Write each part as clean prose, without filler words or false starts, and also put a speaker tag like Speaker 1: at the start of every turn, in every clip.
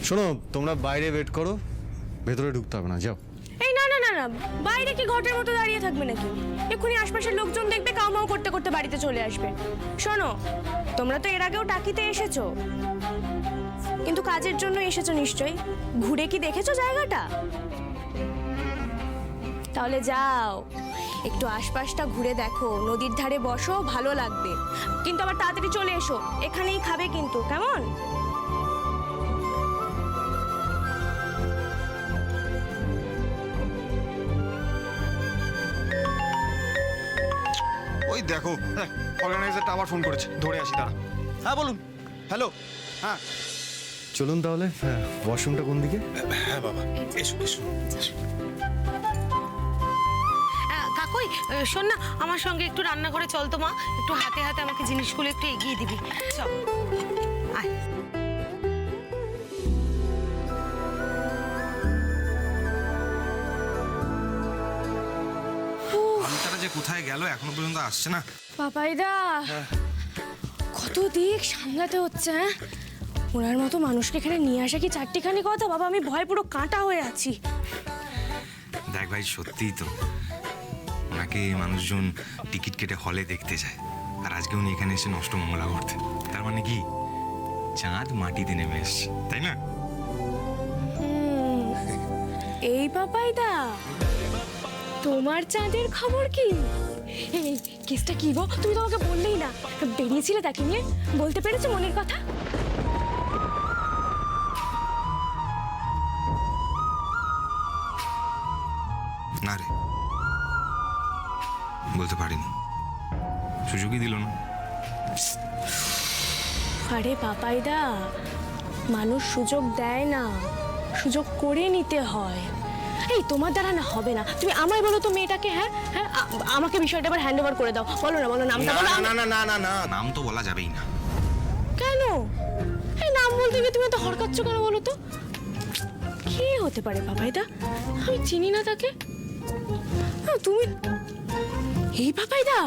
Speaker 1: শোনো, তোমরা বাইরে ওয়েট করো, ভেতরে ঢুকতে হবে না, যাও।
Speaker 2: এই না না না না, বাইরে কি ঘটের মতো দাঁড়িয়ে থাকবে নাকি? এক্ষুনি আশপাশের লোকজন দেখবে, কাউমাও করতে করতে বাড়িতে চলে আসবে। শোনো, তোমরা তো এর আগেও টাকিতে এসেছো, কিন্তু কাজের জন্য এসেছো নিশ্চয়ই। ঘুরে কি দেখেছো জায়গাটা? তাহলে যাও, একটু আশপাশটা ঘুরে দেখো, নদীর ধারে বসো, ভালো লাগবে। কিন্তু আবার তাড়াতাড়ি চলে এসো, এখানেই খাবে কিন্তু, কেমন?
Speaker 3: ওই দেখো, অর্গানাইজারটা আবার ফোন করেছে, ধরে আসি দাঁড়া। হ্যাঁ বলুন। হ্যালো। হ্যাঁ
Speaker 1: চলুন তাহলে। ওয়াশরুমটা কোন দিকে?
Speaker 3: হ্যাঁ বাবা, এসো এসো।
Speaker 4: কাকুই শোন না, আমার সঙ্গে একটু রান্নাঘরে চল তো মা, একটু হাতে হাতে আমাকে জিনিসগুলো একটু এগিয়ে দিবি। চল আয়।
Speaker 3: আলতারা যে কোথায় গেল এখনো পর্যন্ত আসছে না।
Speaker 2: পাপাইদা, কত দিক সামলাতে হচ্ছে। হ্যাঁ, ওনার মতো মানুষকে এখানে নিয়ে আসা কি চারটিখানি কথা? বাবা, আমি ভয় পুরো কাঁটা হয়ে আছি।
Speaker 5: দেখ ভাই, সত্যিই তো ওনাকে মানুষজন টিকিট কেটে হলে দেখতে যায়, আর আজকে উনি এখানে এসে নষ্ট মঙ্গলা করতে। তার মানে কি, চাঁদ মাটিতে নেমে এসছে, তাই না?
Speaker 2: এই পাপাইদা, তোমার চাঁদের খবর কি? এই কেসটা কি গো? তুমি তো আমাকে বললেই না, বেরিয়েছিলে তাকে নিয়ে, বলতে পেরেছো মনের কথা?
Speaker 5: না রে, বলতে পারিনি, সুযোগই দিল না।
Speaker 2: আরে পাপাইদা, মানুষ সুযোগ দেয় না, সুযোগ করে নিতে হয়। এই তোমার দ্বারা না হবে না, তুমি আমায় বলো তো মেয়েটাকে। হ্যাঁ হ্যাঁ, আমাকে বিষয়টা আবার হ্যান্ড ওভার করে দাও। বলো না, বলো নামটা বলো।
Speaker 5: না না না না না, নাম তো বলা যাবেই না।
Speaker 2: কেন? এই নাম বলতে গিয়ে তুমি এত হরকাচ্ছ কেন বলো তো? কে হতে পারে পাপাইদা? আমি চিনি না তাকে। তুমি এই পাপাইদা,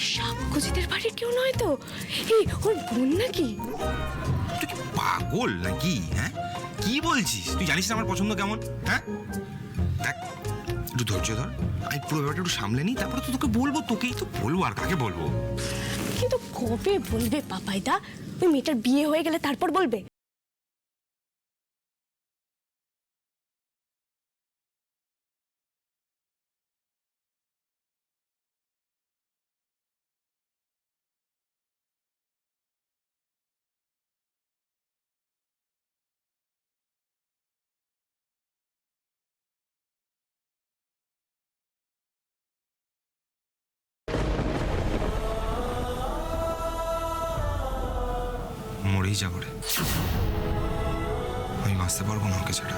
Speaker 2: সাক্ষজিতের বাড়ির কেউ নয় তো? এই ওর বোন নাকি?
Speaker 5: তুই কি পাগল নাকি? হ্যাঁ, কি বলছিস? তুই জানিস না আমার পছন্দ কেমন? হ্যাঁ দেখ, একটু ধৈর্য ধর, আমি পুরো ব্যাপারটা একটু সামলে নিই, তারপরে তো তোকে বলবো। তোকেই তো বলবো, আর কাকে বলবো?
Speaker 2: কিন্তু কবে বলবে পাপাইদা? ওই মেয়েটার বিয়ে হয়ে গেলে তারপর বলবে?
Speaker 5: মরেই যাবো রে, আমি বাঁচতে পারবো না ওকে ছাড়া।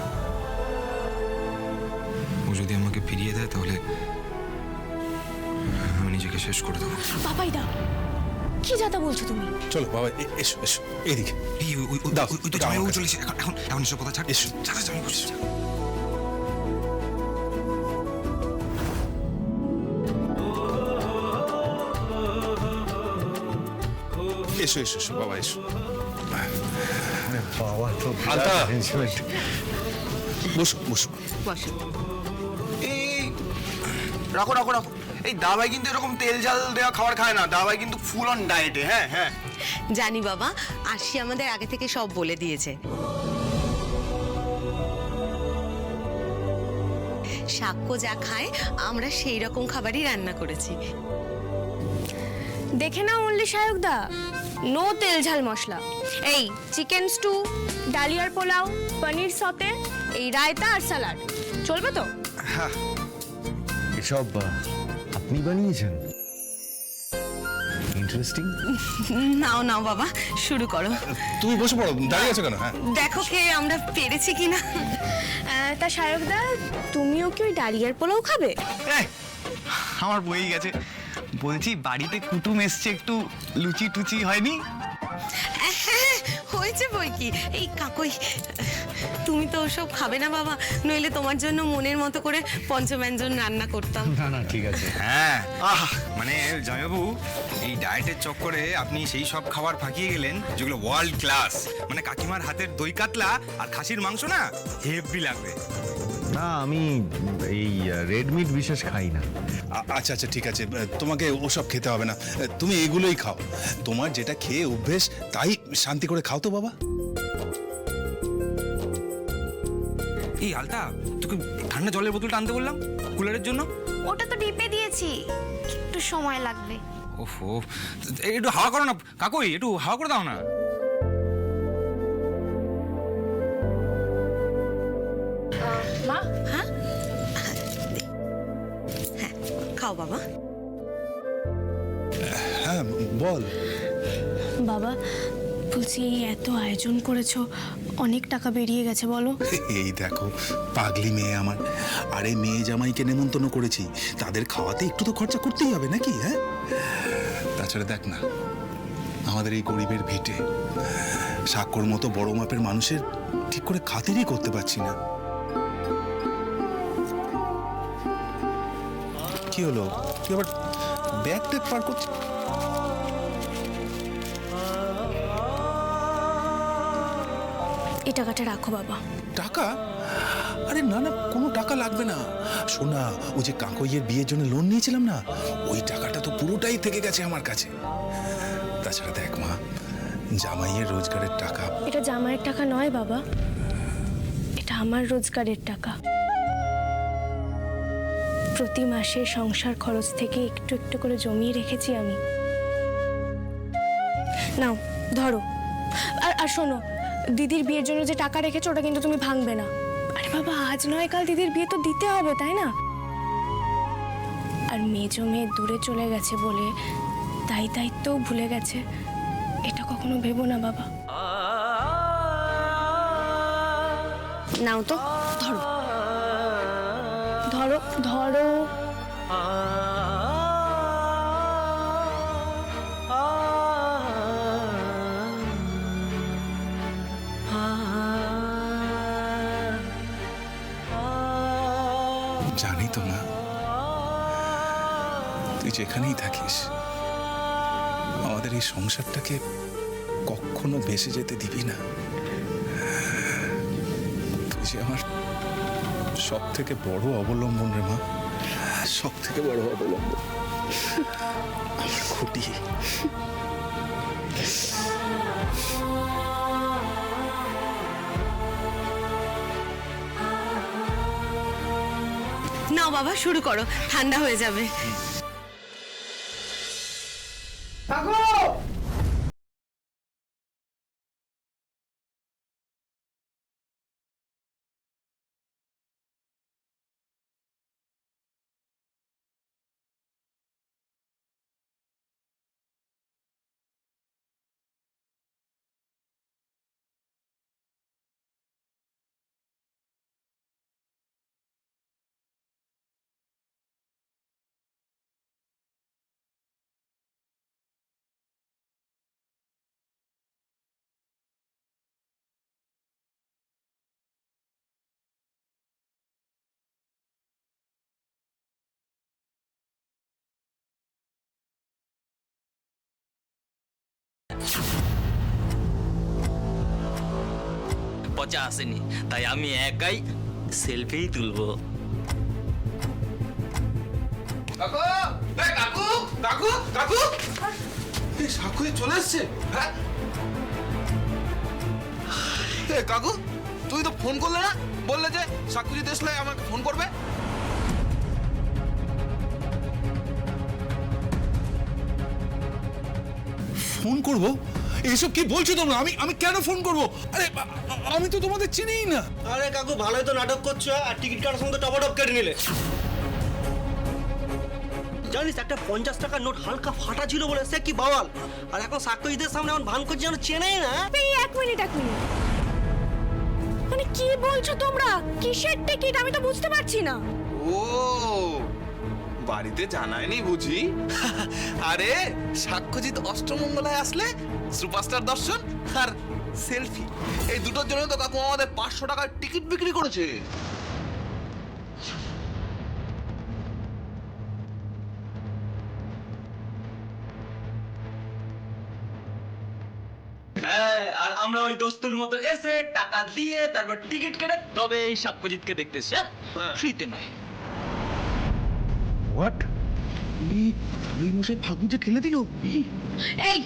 Speaker 5: ও যদি আমাকে ফিরিয়ে দেয় তাহলে আমি নিজেকে শেষ করে দেবো।
Speaker 2: পাপাইদা, কি যাতা বলছো তুমি?
Speaker 3: চলো বাবা, এসো এসো এইদিকে।
Speaker 5: এই
Speaker 3: দাও,
Speaker 5: ওই তো
Speaker 3: দাও
Speaker 5: জামাইবাবু
Speaker 3: আমার কাছে।
Speaker 5: চলেছে, এখন এসব কথা ছাড়।
Speaker 3: এসো।
Speaker 5: যা যা, আমি বসছি।
Speaker 3: এসো এসো এসো বাবা, এসো।
Speaker 1: বাবা তো
Speaker 3: আলতা।
Speaker 1: arrangement।
Speaker 3: বসো বসো।
Speaker 4: বস।
Speaker 3: এই রাখো রাখো রাখো। এই দাবাই কিন্তু এরকম তেল ঝাল দেওয়া খাবার খায় না, দাবাই কিন্তু ফুল অন ডায়েটে। হ্যাঁ হ্যাঁ।
Speaker 4: জানি বাবা, আরশি আমাদের আগে থেকে সব বলে দিয়েছে। সাক্ষ্য যা খায় আমরা সেই রকম খাবারই রান্না করেছি।
Speaker 2: দেখে নাও মল্লি সায়কদা, নো তেল ঝাল মশলা। এই চিকেন স্টু, ডালিয়ার পোলাও, পনির সতে, এই রায়তা আর স্যালাড চলবে তো?
Speaker 1: এসব আপনি বানিয়েছেন? ইন্টারেস্টিং।
Speaker 4: নাও নাও বাবা, শুরু করো।
Speaker 3: তুমি বসে পড়ো, দাঁড়িয়ে আছো কেন? হ্যাঁ
Speaker 4: দেখো খেয়ে আমরা পেরেছি কিনা।
Speaker 2: তা সায়কদা, তুমিও কি ওই ডালিয়ার পোলাও খাবে?
Speaker 6: আমার বই গেছে। বলছি বাড়িতে কুটুম এসছে, একটু লুচি টুচি হয়নি?
Speaker 4: হ্যাঁ, হয়েছে বই কি। এই কাকুই, তুমি তো ওসব খাবে না বাবা, নইলে তোমার জন্য মনের মতো করে পঞ্চব্যঞ্জন রান্না করতাম।
Speaker 1: না না ঠিক আছে।
Speaker 5: হ্যাঁ মানে জামাইবাবু, এই ডায়েটের চক্করে আপনি সেই সব খাবার ফাঁকিয়ে গেলেন যেগুলো ওয়ার্ল্ড ক্লাস। মানে কাকিমার হাতের দই কাতলা আর খাসির মাংস না হেভি লাগবে।
Speaker 1: না আমি এই রেড মিট বিশেষ খাই না।
Speaker 7: আচ্ছা আচ্ছা ঠিক আছে, তোমাকে ওসব খেতে হবে না, তুমি এগুলোই খাও। তোমার যেটা খেয়ে অভ্যেস তাই শান্তি করে খাও তো বাবা।
Speaker 5: এই আলতা, তোকে ঠান্ডা জলের বোতলটা আনতে বললাম কুলারের জন্য।
Speaker 8: ওটা তো ডিপে দিয়েছি, একটু সময় লাগবে।
Speaker 5: ওহো, একটু হাওয়া করো না কাকুই, একটু হাওয়া করে দাও না।
Speaker 2: মা,
Speaker 4: হ্যাঁ খাও বাবা।
Speaker 7: হ্যাঁ বল।
Speaker 2: বাবা বলছি এই এত আয়োজন করেছো, অনেক টাকা বেরিয়ে গেছে বলো।
Speaker 7: এই দেখো পাগলি মেয়ে আমার, আরে মেয়ে জামাইকে নেমন্তন্ন করেছি, তাদের খাওয়াতে একটু তো খরচা করতেই হবে নাকি? হ্যাঁ, তাছাড়া দেখ না, আমাদের এই গরিবের ভিটে স্বাক্ষর মতো বড় মাপের মানুষের ঠিক করে খাতিরই করতে পারছি না। কি হলো, তুই আবার ব্যাগ ট্যাগ পার করছিস?
Speaker 2: এই টাকাটা রাখো বাবা।
Speaker 7: টাকা? আরে না না, কোনো টাকা লাগবে না। শোনা, ওই যে কাকইয়ের বিয়ের জন্য লোন নিয়েছিলাম না, ওই টাকাটা তো পুরোটাই থেকে গেছে আমার কাছে। তাছাড়া দেখ মা, জামাইয়ের রোজগারের টাকা।
Speaker 2: এটা জামাইয়ের টাকা নয় বাবা, এটা আমার রোজগারের টাকা। প্রতি মাসে সংসার খরচ থেকে একটু একটু করে জমিয়ে রেখেছি আমি। নাও ধরো। আর শোনো, দিদির বিয়ের জন্য যে টাকা রেখেছো ওটা কিন্তু তুমি ভাঙবে না। আরে বাবা, আজ নয় কাল দিদির বিয়ে তো দিতে হবে, তাই না? আর মেজো মেয়ে দূরে চলে গেছে বলে তাই দায়িত্বও ভুলে গেছে, এটা কখনো ভেবো না বাবা। নাও তো, ধরো ধরো ধরো।
Speaker 7: জানি তো মা, তুই যেখানেই থাকিস আমাদের এই সংসারটাকে কখনো ভেসে যেতে দিবি না। তুই যে আমার সব থেকে বড় অবলম্বন রে মা, সব থেকে বড় অবলম্বন, আমার খুঁটি।
Speaker 4: নাও বাবা, শুরু করো, ঠান্ডা হয়ে যাবে।
Speaker 9: পচা আসেনি, তাই আমি একাই সেলফি তুলবো।
Speaker 3: কাকু, এই কাকু, কাকু, কাকু, এই সাক্ষী চলে এসছে। হ্যাঁ কাকু, তুই তো ফোন করলে না, বললে যে সাক্ষী যদি আসলে আমাকে ফোন করবে।
Speaker 7: ফোন করব? এসব কি বলছো তোমরা? আমি কেন ফোন করব? আরে আমি তো তোমাদের চিনিই না।
Speaker 10: আরে কাকু, ভালোই তো নাটক করছো, আর টিকিট কাটার সময় তো টপাটপ কেটে নিলে। জানিস, একটা 50 টাকার নোট হালকা ফাটা ছিল বলে সে কি বাওয়াল, আর এখন সাক্ষীদের সামনে এমন ভান করছে যেন চেনেই না।
Speaker 2: এই এক মিনিট। মানে কি বলছো তোমরা? কিসের টিকিট আমি তো বুঝতে পারছি না।
Speaker 3: ও, বাড়িতে জানায়নি বুঝি? আরে সাক্ষ্যজিৎ অষ্টমঙ্গলায় আসলে সুপারস্টার দর্শন আর সেলফি, এই দুটোর জন্য তো কাকু আমাদের 500 টাকার টিকিট বিক্রি করেছে।
Speaker 9: হ্যাঁ, আর আমরা ওই দোস্তুর মতো এসে টাকা দিয়ে তারপর টিকিট কেটে তবে এই সাক্ষ্যজিৎকে দেখতেছি, ফ্রিতে নয়।
Speaker 3: হোয়াট? এই মশাই ফাগুন যে ঠেলে দিল।
Speaker 2: এই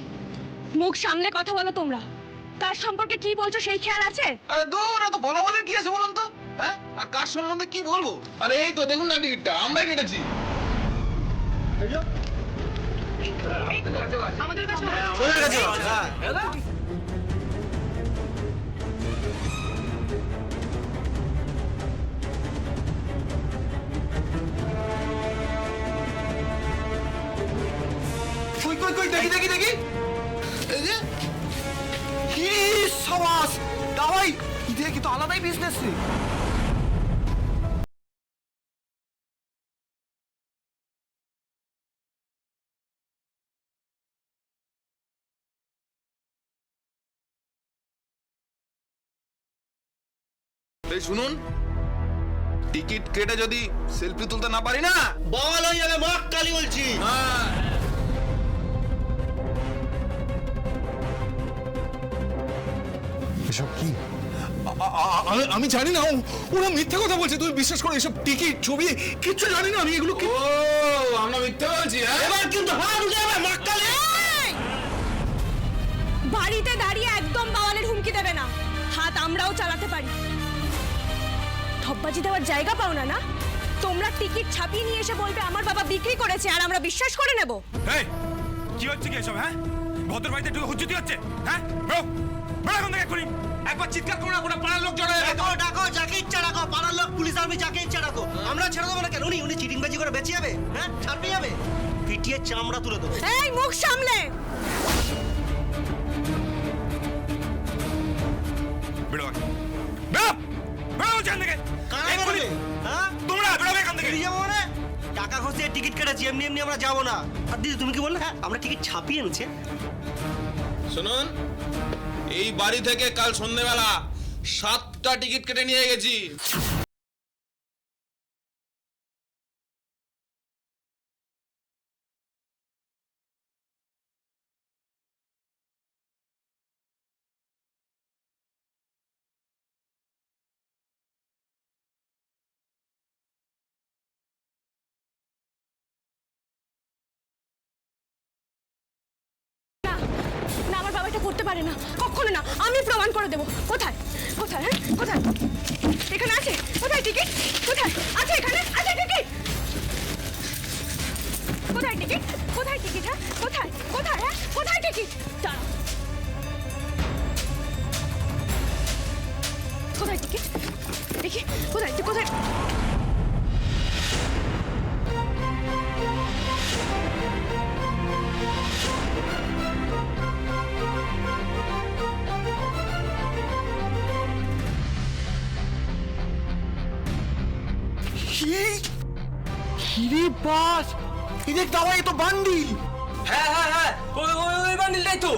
Speaker 2: মুখ সামলে কথা বলো তোমরা। কার সম্পর্কে কি বলছো সেই খেয়াল আছে?
Speaker 3: আরে দূর, এত বলা বলে কি আছে বলুন তো? হ্যাঁ, আর কার সম্বন্ধে কি বলবো? আরে এই তো দেখুন না টিকিটটা, আমরাই কেটেছি।
Speaker 2: আমাদের কাছে
Speaker 10: ওদের কাছে হ্যাঁ
Speaker 3: কই কই কই, দেখি দেখি দেখি। এই যে কি সাবাস দাওয়াই, ইদে কি তো আলাদাই বিজনেস রে। এই শুনুন, টিকিট কেটে যদি সেলফি তুলতে না পারি না,
Speaker 10: বল হয়ে যাবে মা কালী বলছি।
Speaker 1: এসব কি?
Speaker 7: আমি জানি না, ওরা মিথ্যা কথা বলছে, তুমি বিশ্বাস করো। এসব টিকিট ছবি কিচ্ছু জানি না আমি এগুলো।
Speaker 3: ও আমরা মিথ্যে বলছি?
Speaker 10: এবার কিন্তু হাত উঠে যাবে মা কালী।
Speaker 2: বাড়িতে দাঁড়িয়ে একদম বাওয়ালের হুমকি দেবে না। হাত আমরাও চালাতে পারি। ঠপবাজি দেওয়ার জায়গা পাও না না? তোমরা টিকিট ছাপিয়ে নিয়ে এসে বলবে আমার বাবা বিক্রি করেছে আর আমরা বিশ্বাস করে নেব।
Speaker 5: এই কি হচ্ছে কি এসব? হ্যাঁ, ভদ্র বাড়িতে একটু হুজ্জুতি হচ্ছে। হ্যাঁ ব্রো, ব্রো এখন থেকে এক্ষুনি একবার চিৎকার করো না, কোনো পাড়ার লোক জড়ো হয়ে
Speaker 10: ডাকো ডাকো যাকে ইচ্ছা ডাকো, পাড়ার লোক পুলিশ আর্মি যাকে ইচ্ছা ডাকো, আমরা ছেড়ে দেবো না কেন? উনি চিটিংবাজি করে বেঁচে যাবে? হ্যাঁ, ছাড়তে যাবে, পিটিয়ে চামড়া তুলে দেবো।
Speaker 2: এই মুখ সামলে।
Speaker 5: বেরো, বেরো, বেরো এখান থেকে।
Speaker 10: কারা
Speaker 5: এক্ষুনি
Speaker 10: বেরোবে? হ্যাঁ,
Speaker 5: তোমরা বেরোবে এখান থেকে।
Speaker 10: বেরিয়ে যাবো মানে? টাকা খরচে টিকিট কেটেছি, এমনি এমনি আমরা যাবো না। আর দিদি তুমি কি বললে? হ্যাঁ, আমরা টিকিট ছাপিয়ে এনেছি।
Speaker 3: শুনুন, এই বাড়ি থেকে কাল সন্ধ্যেবেলা 7টা টিকিট কেটে নিয়ে গেছি।
Speaker 2: না, আমার বাবা এটা করতে পারে না, কখনো না। আমি প্রমাণ করে দেবো। কোথায় কোথায় হ্যাঁ কোথায়? এখানে আছে। কোথায় টিকিট? কোথায় আছে? এখানে আছে টিকিট। কোথায় টিকিট? কোথায় টিকিট? হ্যাঁ কোথায় কোথায়? হ্যাঁ কোথায় টিকিট? দাঁড়াও। কোথায় টিকিট? দেখি কোথায় কোথায়?
Speaker 3: কিরে বাস, এই দেখ দাওয়াই, তো বান্ডিল।
Speaker 9: হ্যাঁ হ্যাঁ হ্যাঁ, ওই বান্ডিলটাই তো।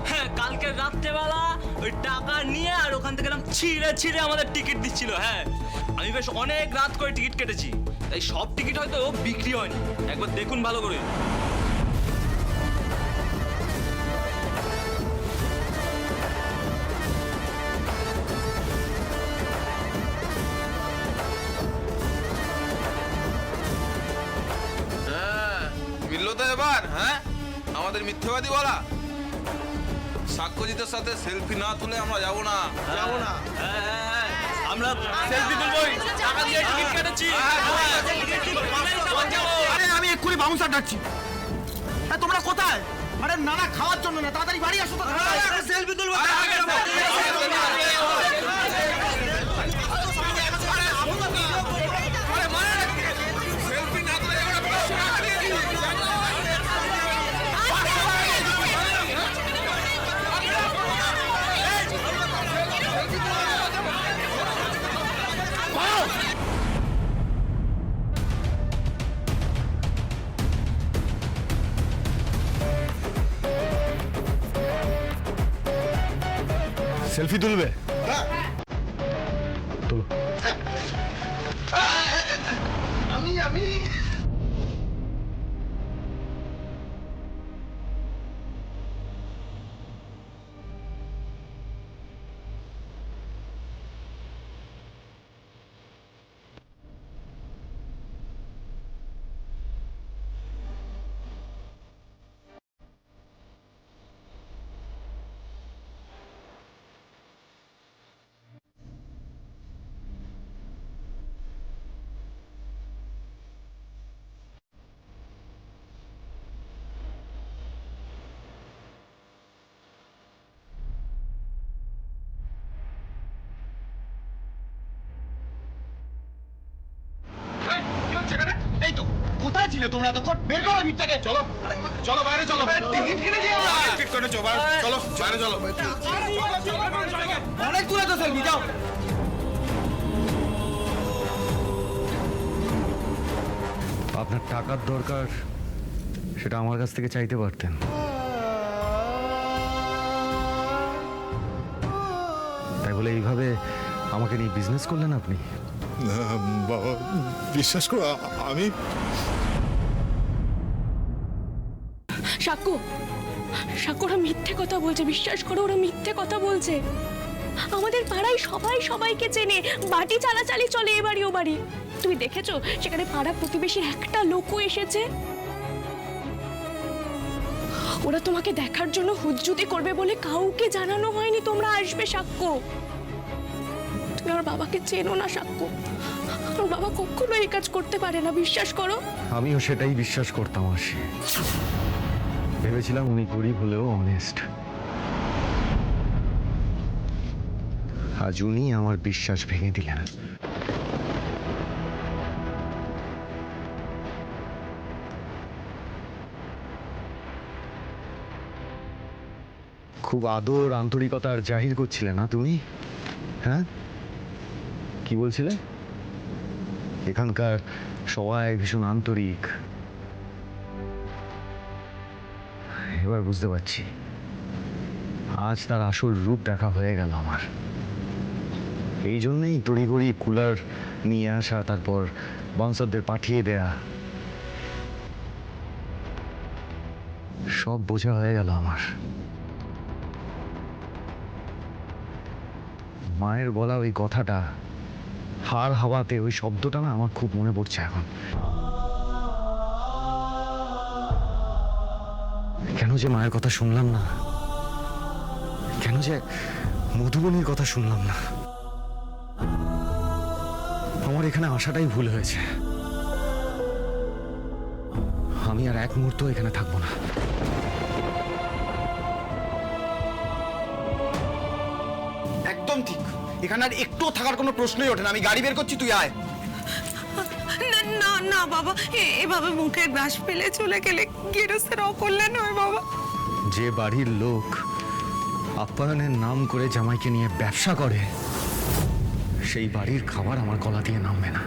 Speaker 9: হ্যাঁ, কালকে রাত্রেবেলা ওই টাকা নিয়ে আর ওখান থেকে এরকম ছিঁড়ে ছিঁড়ে আমাদের টিকিট দিচ্ছিল। হ্যাঁ, আমি বেশ অনেক রাত করে টিকিট কেটেছি, তাই সব টিকিট হয়তো বিক্রি হয়নি। একবার দেখুন ভালো করে।
Speaker 3: মিললো তো এবার? হ্যাঁ, আমাদের মিথ্যাবাদী বলা। সাক্ষ্যজিতের সাথে সেলফি না তুলে আমরা যাবো না।
Speaker 10: যাবো না।
Speaker 9: আমরা সেলফি তুলবই, টাকা দিয়ে টিকিট কেটেছি।
Speaker 3: আরে আমি এক্ষুনি বাউন্সার ডাকছি। তোমরা কোথায়? আরে না না, খাওয়ার জন্য না, তাড়াতাড়ি বাড়ি আসো তো।
Speaker 10: সেলফি তুলবো।
Speaker 1: সেলফি তুলবে? তুলো।
Speaker 3: আমি এই তো কোথায় ছিলে তোমরা এতক্ষণ? বের করো ভিড়টাকে। চলো চলো বাইরে চলো। টিকিট কিনেছি আমরা।
Speaker 6: টিকিট করে চলো বাইরে চলো।
Speaker 3: অনেক দূরে তো সেলফি যাও।
Speaker 1: আপনার টাকার দরকার, সেটা আমার কাছ থেকে চাইতে পারতেন। তাই বলে এইভাবে আমাকে নিয়ে বিজনেস করলেন আপনি?
Speaker 7: বাবা বিশ্বাস করো আমি
Speaker 2: সাক্ষ্য, সাক্ষ্য ওরা মিথ্যে কথা বলছে, বিশ্বাস করো ওরা মিথ্যে কথা বলছে। আমাদের পাড়ায় সবাই সবাইকে চেনে, বাটি চালাচালি চলে এ বাড়ি ও বাড়ি। তুমি দেখেছো সেখানে পাড়া প্রতিবেশীর একটা লোকও এসেছে? ওরা তোমাকে দেখার জন্য হুজ্জুতি করবে বলে কাউকে জানানো হয়নি তোমরা আসবে সাক্ষ্য। তুমি আমার বাবাকে চেনো না সাক্ষ্য, আমার বাবা কখনো এই কাজ করতে পারে না, বিশ্বাস করো।
Speaker 1: আমিও সেটাই বিশ্বাস করতাম আসি। ভেবেছিলাম উনি গরিব হলেও অনেস্ট। আজ উনি আমার বিশ্বাস ভেঙে দিলেন। খুব আদর আন্তরিকতার জাহির করছিলে না তুমি? হ্যাঁ, কি বলছিলে? এখানকার সবাই ভীষণ আন্তরিক। এবার বুঝতে পারছি, আজ তার আসল রূপ দেখা হয়ে গেল আমার। এই জন্যই তড়িঘড়ি কুলার নিয়ে আসা, তারপর বাউন্সারদের পাঠিয়ে দেয়া, সব বোঝা হয়ে গেল আমার। মায়ের বলা ওই কথাটা, হাড় হাওয়াতে ওই শব্দটা না আমার খুব মনে পড়ছে এখন। কেন যে মায়ের কথা শুনলাম না, কেন যে মধুবনীর কথা শুনলাম না। আমার এখানে আসাটাই ভুল হয়েছে। আমি আর এক মুহূর্ত এখানে থাকবো না।
Speaker 3: একদম ঠিক, এখানে আর একটুও থাকার কোনো প্রশ্নই ওঠে না। আমি গাড়ি বের করছি, তুই আয়।
Speaker 4: না না না বাবা, এভাবে মুখের গ্রাস ফেলে চলে গেলে গেরস্তের অকল্যাণ হয় বাবা।
Speaker 1: যে বাড়ির লোক আপ্যায়নের নাম করে জামাইকে নিয়ে ব্যবসা করে, সেই বাড়ির খাবার আমার গলা দিয়ে নামবে না।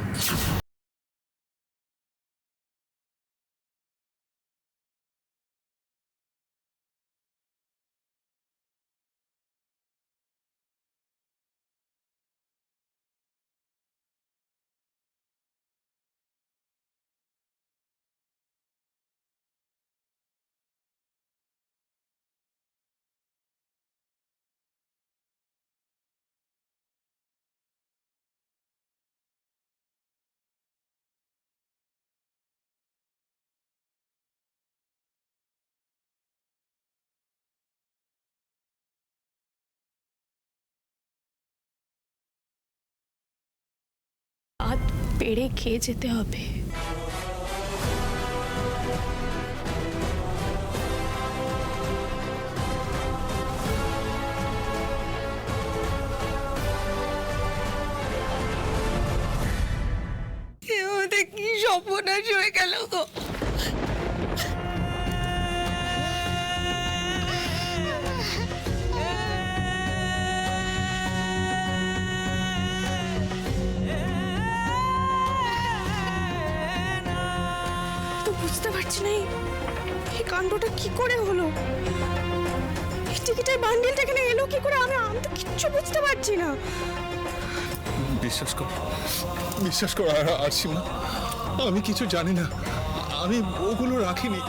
Speaker 2: হাত পেড়ে খেয়ে যেতে হবে।
Speaker 4: কি সর্বনাশ হয়ে গেল গো।
Speaker 2: বুঝতে পারছি না এই কাণ্ডটা কি করে হলো। এই টিকিটের বান্ডিলটা এখানে এলো কি করে? আমি আমি তো কিচ্ছু বুঝতে পারছি না।
Speaker 7: বিশ্বাস কর আরসিমা, আমি কিছু জানি না, আমি ওগুলো রাখিনি।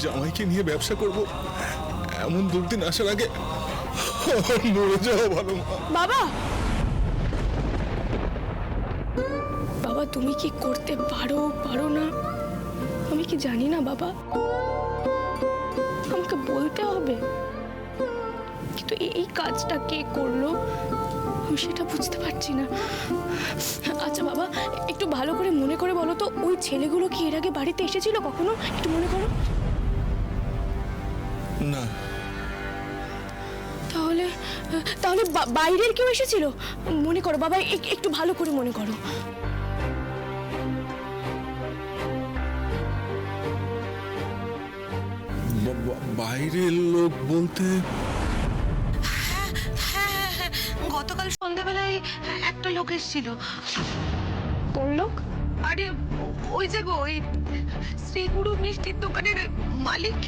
Speaker 7: জামাইকে নিয়ে ব্যবসা করব এমন দুর্দিন আসার আগে মরে যাওয়া ভালো।
Speaker 2: বাবা, বাবা তুমি কি করতে পারো পারো না আমি কি জানি না বাবা, আমাকে বলতে হবে। কিন্তু এই কাজটা কে করলো আমি সেটা বুঝতে পারছি না। আচ্ছা বাবা, একটু ভালো করে মনে করে বলো তো, ওই ছেলেগুলো কি এর আগে বাড়িতে এসেছিল কখনো? একটু মনে করো।
Speaker 7: না।
Speaker 2: তাহলে তাহলে বাইরের কেউ এসেছিল? মনে করো বাবা, একটু ভালো করে মনে করো।
Speaker 7: বাইরের লোক বলতে
Speaker 4: হ্যাঁ, গতকাল সন্ধ্যাবেলায় একটা লোক এসেছিল।
Speaker 2: কোন লোক?
Speaker 4: আরে ওই যে গো, ওই শ্রীগুরু মিষ্টির দোকানের মালিক।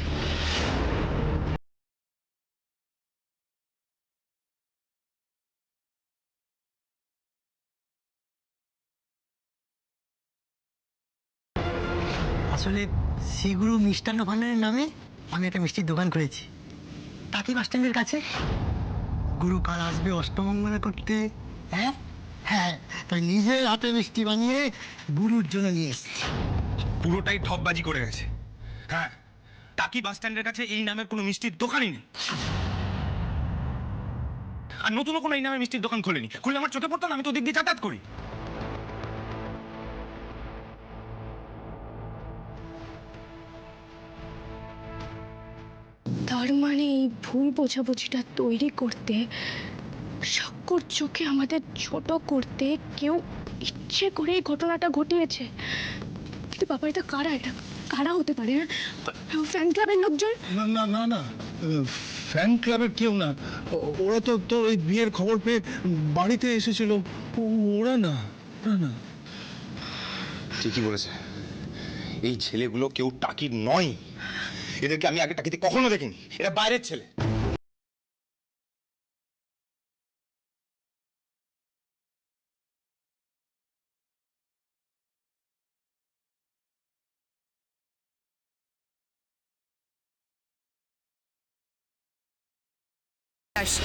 Speaker 10: আসলে শ্রীগুরু মিষ্টান্ন ভাণ্ডারের নামে আমি একটা মিষ্টির দোকান করেছি টাকি বাস স্ট্যান্ডের কাছে। গুরু কাল আসবে অষ্টমঙ্গলা করতে। হ্যাঁ হ্যাঁ, তাই নিজের হাতে মিষ্টি বানিয়ে গুরুর জন্য নিয়ে এসেছি।
Speaker 5: পুরোটাই ঠকবাজি করে গেছে। হ্যাঁ, টাকি বাস স্ট্যান্ডের কাছে এই নামের কোনো মিষ্টির দোকানই নেই। আর নতুনও কোনো এই নামের মিষ্টির দোকান খোলেনি। খুললে আমার চোখে পড়তো না, আমি তো ওদিক দিয়ে যাতায়াত করি।
Speaker 2: তার মানে এই ভুল বোঝাবুঝিটা তৈরি করতে, শক্কর চোখে আমাদের ছোট করতে কেউ ইচ্ছে করে এই ঘটনাটা ঘটিয়েছে। কিন্তু বাবা, এটা কারা? এটা কারা হতে পারে? ফ্যান ক্লাবের লোকজন?
Speaker 7: না না না না, ফ্যান ক্লাবের কেউ না। ওরা তো তোর ওই বিয়ের খবর পেয়ে বাড়িতে এসেছিল। ওরা না, ওরা না।
Speaker 5: ঠিকই বলেছে, এই ছেলেগুলো কেউ টাকির নয়। এদেরকে আমি আগে টাকিতে কখনো দেখিনি, এরা বাইরের ছেলে।
Speaker 4: আসি।